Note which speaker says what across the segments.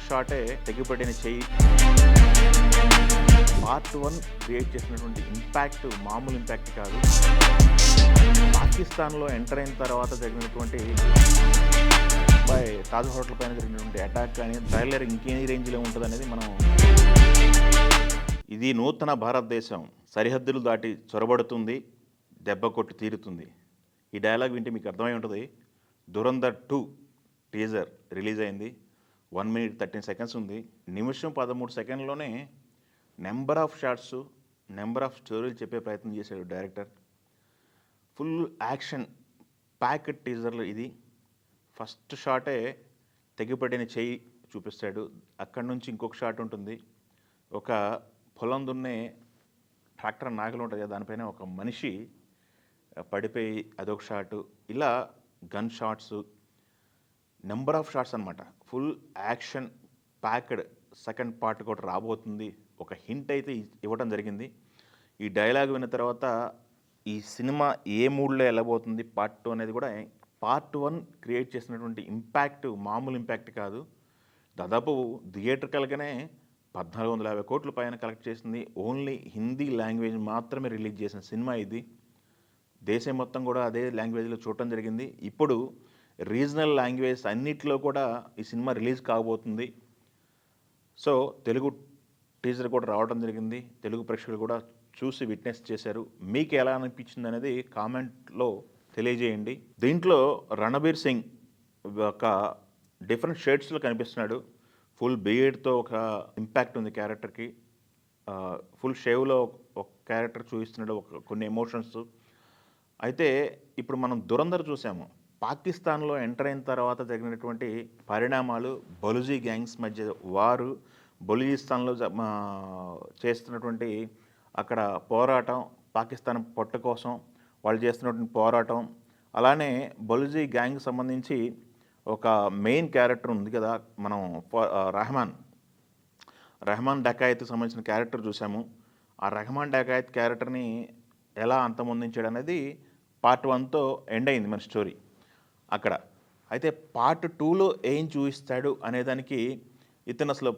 Speaker 1: షాటే తెగిపడిన చెయ్యి. Part 1 create చేసినటువంటి impact మామూలు ఇంపాక్ట్ కాదు. పాకిస్తాన్‌లో ఎంటర్ అయిన తర్వాత జరిగినటువంటి తాజ్ హోటల్ పైన జరిగినటువంటి అటాక్ కానీ ట్రైలర్ ఇంకే రేంజ్‌లో ఉంటదనేది మనం ఇది నూతన భారతదేశం సరిహద్దులు దాటి చొరబడుతుంది, దెబ్బ కొట్టి తీరుతుంది. ఈ డైలాగ్ వింటే మీకు అర్థమై ఉంటుంది. దురంధర్ 2 టీజర్ రిలీజ్ అయింది. 1 minute 13 seconds ఉంది. నిమిషం 13 సెకండ్లోనే number of shots, number of స్టోరీలు చెప్పే ప్రయత్నం చేశాడు డైరెక్టర్. ఫుల్ యాక్షన్ ప్యాక్డ్ టీజర్లు ఇది. ఫస్ట్ షాటే తెగిపడిన చెయ్యి చూపిస్తాడు. అక్కడి నుంచి ఇంకొక షాట్ ఉంటుంది. ఒక పొలం దున్నే ట్రాక్టర్ నాగలు ఉంటుంది కదా, దానిపైన ఒక మనిషి పడిపోయి అదొక షాటు. ఇలా gun shots, number of shots అనమాట. Full action packed second part కూడా రాబోతుంది. ఒక హింట్ అయితే ఇవ్వడం జరిగింది. ఈ డైలాగ్ విన్న తర్వాత ఈ సినిమా ఏ మూడ్లో వెళ్ళబోతుంది పార్ట్ 2 అనేది కూడా. పార్ట్ 1 క్రియేట్ చేసినటువంటి ఇంపాక్ట్ మామూలు ఇంపాక్ట్ కాదు. దాదాపు థియేటర్కల్గానే 1450 కోట్ల పైన కలెక్ట్ చేసింది. ఓన్లీ హిందీ లాంగ్వేజ్ మాత్రమే రిలీజ్ చేసిన సినిమా ఇది. దేశం మొత్తం కూడా అదే లాంగ్వేజ్లో చూడటం జరిగింది. ఇప్పుడు రీజనల్ లాంగ్వేజ్ అన్నిటిలో కూడా ఈ సినిమా రిలీజ్ కాబోతుంది. సో తెలుగు టీజర్ కూడా రావడం జరిగింది. తెలుగు ప్రేక్షకులు కూడా చూసి విట్నెస్ చేశారు. మీకు ఎలా అనిపించింది అనేది కామెంట్లో తెలియజేయండి. దీంట్లో రణబీర్ సింగ్ ఒక డిఫరెంట్ షేడ్స్లో కనిపిస్తున్నాడు. ఫుల్ బియర్డ్తో ఒక ఇంపాక్ట్ ఉంది క్యారెక్టర్కి. ఫుల్ షేవ్లో ఒక క్యారెక్టర్ చూపిస్తున్నాడు, కొన్ని ఎమోషన్స్. అయితే ఇప్పుడు మనం దురంధర్ చూసాము. పాకిస్తాన్లో ఎంటర్ అయిన తర్వాత జరిగినటువంటి పరిణామాలు, బలుజీ గ్యాంగ్స్ మధ్య వారు, బలూచిస్తాన్లో చేస్తున్నటువంటి అక్కడ పోరాటం, పాకిస్తాన్ పొట్ట కోసం వాళ్ళు చేస్తున్నటువంటి పోరాటం, అలానే బలుజీ గ్యాంగ్ సంబంధించి ఒక మెయిన్ క్యారెక్టర్ ఉంది కదా, మనం రెహమాన్ డకాయత్కి సంబంధించిన క్యారెక్టర్ చూసాము. ఆ రెహమాన్ డకాయత్ క్యారెక్టర్ని ఎలా అంతమొందించాడు అనేది పార్ట్ 1తో ఎండ్ అయింది మన స్టోరీ అక్కడ. అయితే పార్ట్ 2లో ఏం చూపిస్తాడు అనేదానికి ఇతను అసలు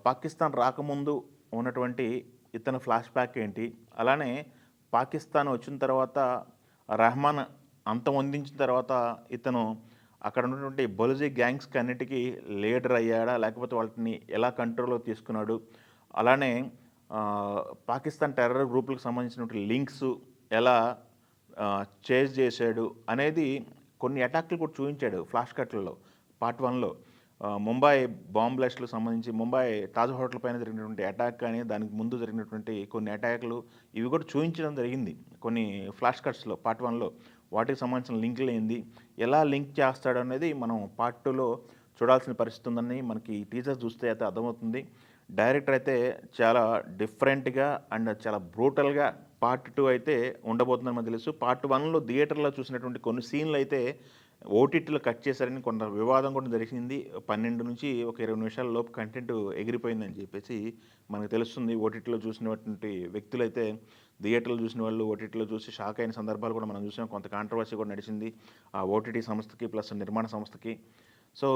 Speaker 1: పాకిస్తాన్ రాకముందు ఉన్నటువంటి ఇతను ఫ్లాష్ బ్యాక్ ఏంటి, అలానే పాకిస్తాన్ వచ్చిన తర్వాత రెహమాన్ అంతమొందించిన తర్వాత ఇతను అక్కడ ఉన్నటువంటి బలుజీ గ్యాంగ్స్కి అన్నిటికీ లీడర్ అయ్యాడా, లేకపోతే వాళ్ళని ఎలా కంట్రోల్లో తీసుకున్నాడు, అలానే పాకిస్తాన్ టెర్రర్ గ్రూపులకు సంబంధించినటువంటి లింక్స్ ఎలా చేజ్ చేశాడు అనేది కొన్ని అటాక్లు కూడా చూపించాడు ఫ్లాష్ కట్లలో పార్ట్ 1లో. ముంబై బాంబ్ బ్లాస్ట్లకు సంబంధించి ముంబై తాజ్ హోటల్ పైన జరిగినటువంటి అటాక్ కానీ దానికి ముందు జరిగినటువంటి కొన్ని అటాక్లు ఇవి కూడా చూపించడం జరిగింది కొన్ని ఫ్లాష్ కట్స్లో పార్ట్ 1లో. వాటికి సంబంధించిన లింకులు ఏంది, ఎలా లింక్ చేస్తాడు అనేది మనం పార్ట్ 2లో చూడాల్సిన పరిస్థితి ఉందని మనకి టీజర్ చూస్తే అయితే అర్థమవుతుంది. డైరెక్టర్ అయితే చాలా డిఫరెంట్గా అండ్ చాలా బ్రూటల్గా పార్ట్ 2 అయితే ఉండబోతుందని మనకు తెలుసు. పార్ట్ 1లో థియేటర్లో చూసినటువంటి కొన్ని సీన్లు అయితే ఓటీటీలో కట్ చేశారని కొంత వివాదం కూడా జరిగింది. 12 నుంచి ఒక 20 నిమిషాల లోపు కంటెంట్ ఎగిరిపోయిందని చెప్పేసి మనకు తెలుస్తుంది. ఓటీటీలో చూసినటువంటి వ్యక్తులైతే థియేటర్లో చూసిన వాళ్ళు ఓటీటీలో చూసి షాక్ అయిన సందర్భాలు కూడా మనం చూసాం. కొంత కాంట్రవర్సీ కూడా నడిచింది ఆ ఓటీటీ సంస్థకి ప్లస్ నిర్మాణ సంస్థకి. సో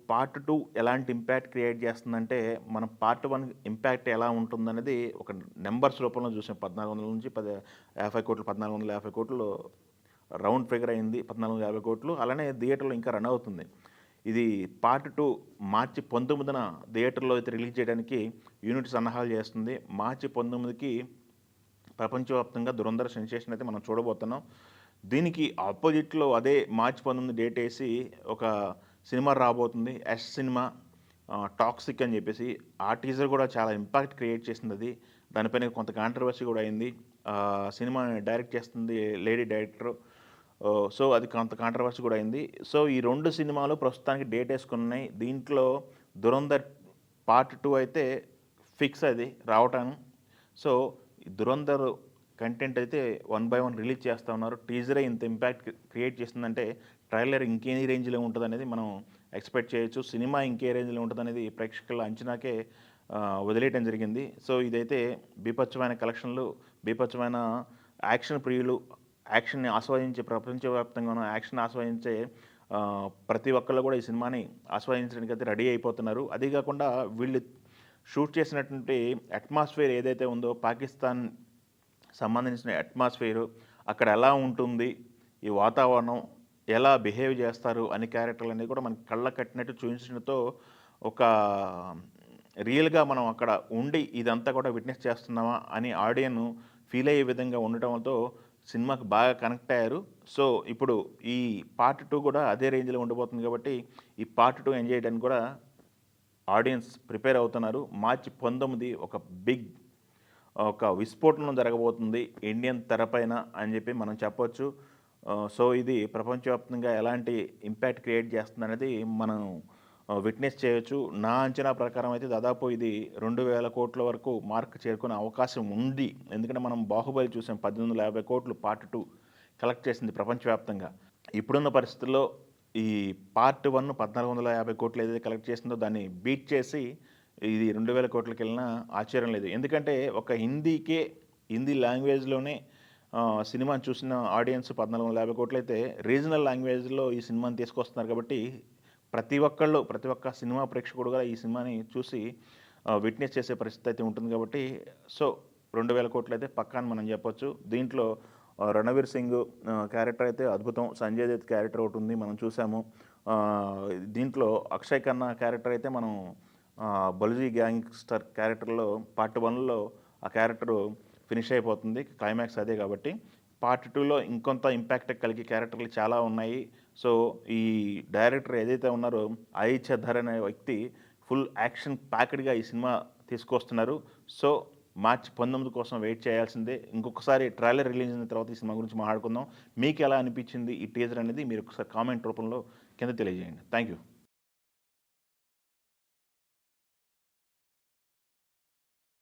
Speaker 1: పార్ట్ 2 ఎలాంటి ఇంపాక్ట్ క్రియేట్ చేస్తుందంటే, మనం పార్ట్ 1 ఇంపాక్ట్ ఎలా ఉంటుందనేది ఒక నెంబర్స్ రూపంలో చూసాం. 1400 నుంచి 50 కోట్లు, 1450 కోట్లు రౌండ్ ఫిగర్ అయింది. 1450 కోట్లు అలానే థియేటర్లో ఇంకా రన్ అవుతుంది. ఇది పార్ట్ 2 మార్చి 19న థియేటర్లో అయితే రిలీజ్ చేయడానికి యూనిట్ సన్నాహాలు చేస్తుంది. మార్చి 19కి ప్రపంచవ్యాప్తంగా దురంధర్ సెన్సేషన్ అయితే మనం చూడబోతున్నాం. దీనికి ఆపోజిట్లో అదే మార్చి 19 డేట్ వేసి ఒక సినిమా రాబోతుంది, ఎస్ సినిమా టాక్సిక్ అని చెప్పేసి. ఆ టీజర్ కూడా చాలా ఇంపాక్ట్ క్రియేట్ చేసింది. అది దానిపైన కొంత కాంట్రవర్సీ కూడా అయింది. సినిమా డైరెక్ట్ చేస్తుంది లేడీ డైరెక్టర్. సో అది కొంత కాంట్రవర్సీ కూడా అయింది. సో ఈ 2 సినిమాలు ప్రస్తుతానికి డేట్ వేసుకున్నాయి. దీంట్లో దురంధర్ పార్ట్ 2 అయితే ఫిక్స్ అది రావటం. సో దురంధర్ కంటెంట్ అయితే 1 by 1 రిలీజ్ చేస్తూ ఉన్నారు. టీజరే ఇంత ఇంపాక్ట్ క్రియేట్ చేస్తుందంటే ట్రైలర్ ఇంకే రేంజ్లో ఉంటుంది అనేది మనం ఎక్స్పెక్ట్ చేయొచ్చు. సినిమా ఇంకే రేంజ్లో ఉంటుంది అనేది ప్రేక్షకుల అంచనాకే వదిలేయటం జరిగింది. సో ఇదైతే బీభత్సమైన కలెక్షన్లు, బీభత్సమైన యాక్షన్ ప్రియులు, యాక్షన్ని ఆస్వాదించే ప్రపంచవ్యాప్తంగా యాక్షన్ ఆస్వాదించే ప్రతి ఒక్కళ్ళు కూడా ఈ సినిమాని ఆస్వాదించడానికి అయితే రెడీ అయిపోతున్నారు. అదీ కాకుండా వీళ్ళు షూట్ చేసినటువంటి అట్మాస్ఫియర్ ఏదైతే ఉందో పాకిస్తాన్ సంబంధించిన అట్మాస్ఫియరు అక్కడ ఎలా ఉంటుంది, ఈ వాతావరణం ఎలా బిహేవ్ చేస్తారు అని క్యారెక్టర్లు అనేది కూడా మనకి కళ్ళ కట్టినట్టు చూపించడంతో ఒక రియల్గా మనం అక్కడ ఉండి ఇదంతా కూడా విట్నెస్ చేస్తున్నామా అని ఆడియన్ ఫీల్ అయ్యే విధంగా ఉండటంతో సినిమాకి బాగా కనెక్ట్ అయ్యారు. సో ఇప్పుడు ఈ పార్ట్ 2 కూడా అదే రేంజ్లో ఉండబోతుంది కాబట్టి ఈ పార్ట్ 2 ఎంజాయ్ చేయడానికి కూడా ఆడియన్స్ ప్రిపేర్ అవుతున్నారు. మార్చి 19 ఒక విస్ఫోటనం జరగబోతుంది ఇండియన్ తెరపైన అని చెప్పి మనం చెప్పొచ్చు. సో ఇది ప్రపంచవ్యాప్తంగా ఎలాంటి ఇంపాక్ట్ క్రియేట్ చేస్తుందనేది మనం విట్నెస్ చేయొచ్చు. నా అంచనా ప్రకారం అయితే దాదాపు ఇది 2000 కోట్ల వరకు మార్క్ చేరుకునే అవకాశం ఉంది. ఎందుకంటే మనం బాహుబలి చూసాం 1850 కోట్లు పార్ట్ 2 కలెక్ట్ చేసింది ప్రపంచవ్యాప్తంగా. ఇప్పుడున్న పరిస్థితుల్లో ఈ పార్ట్ 1 1450 కోట్లు ఏదైతే కలెక్ట్ చేసిందో దాన్ని బీట్ చేసి ఇది 2000 కోట్లకి వెళ్ళినా ఆశ్చర్యం లేదు. ఎందుకంటే ఒక హిందీ లాంగ్వేజ్లోనే సినిమాని చూసిన ఆడియన్స్ 1450 కోట్లు అయితే రీజనల్ లాంగ్వేజ్లో ఈ సినిమాని తీసుకొస్తున్నారు కాబట్టి ప్రతి ఒక్క సినిమా ప్రేక్షకుడు కూడా ఈ సినిమాని చూసి విట్నెస్ చేసే పరిస్థితి అయితే ఉంటుంది కాబట్టి సో 2000 కోట్లు అయితే పక్కా అని మనం చెప్పొచ్చు. దీంట్లో రణవీర్ సింగ్ క్యారెక్టర్ అయితే అద్భుతం. సంజయ్ దత్ క్యారెక్టర్ ఒకటి ఉంది మనం చూసాము. దీంట్లో అక్షయ్ ఖన్నా క్యారెక్టర్ అయితే మనం బలుజీ గ్యాంగ్స్టర్ క్యారెక్టర్లో పార్ట్ 1లో ఆ క్యారెక్టరు ఫినిష్ అయిపోతుంది. క్లైమాక్స్ అదే కాబట్టి పార్ట్ 2లో ఇంకొంత ఇంపాక్ట్ కలిగే క్యారెక్టర్లు చాలా ఉన్నాయి. సో ఈ డైరెక్టర్ ఏదైతే ఉన్నారో ఆదిత్య ధర్ అనే వ్యక్తి ఫుల్ యాక్షన్ ప్యాక్డ్గా ఈ సినిమా తీసుకొస్తున్నారు. సో మార్చి 19 కోసం వెయిట్ చేయాల్సిందే. ఇంకొకసారి ట్రైలర్ రిలీజ్ అయిన తర్వాత ఈ సినిమా గురించి మాట్లాడుకుందాం. మీకు ఎలా అనిపించింది ఈ టీజర్ అనేది మీరు ఒకసారి కామెంట్ రూపంలో కింద తెలియజేయండి. Thank you.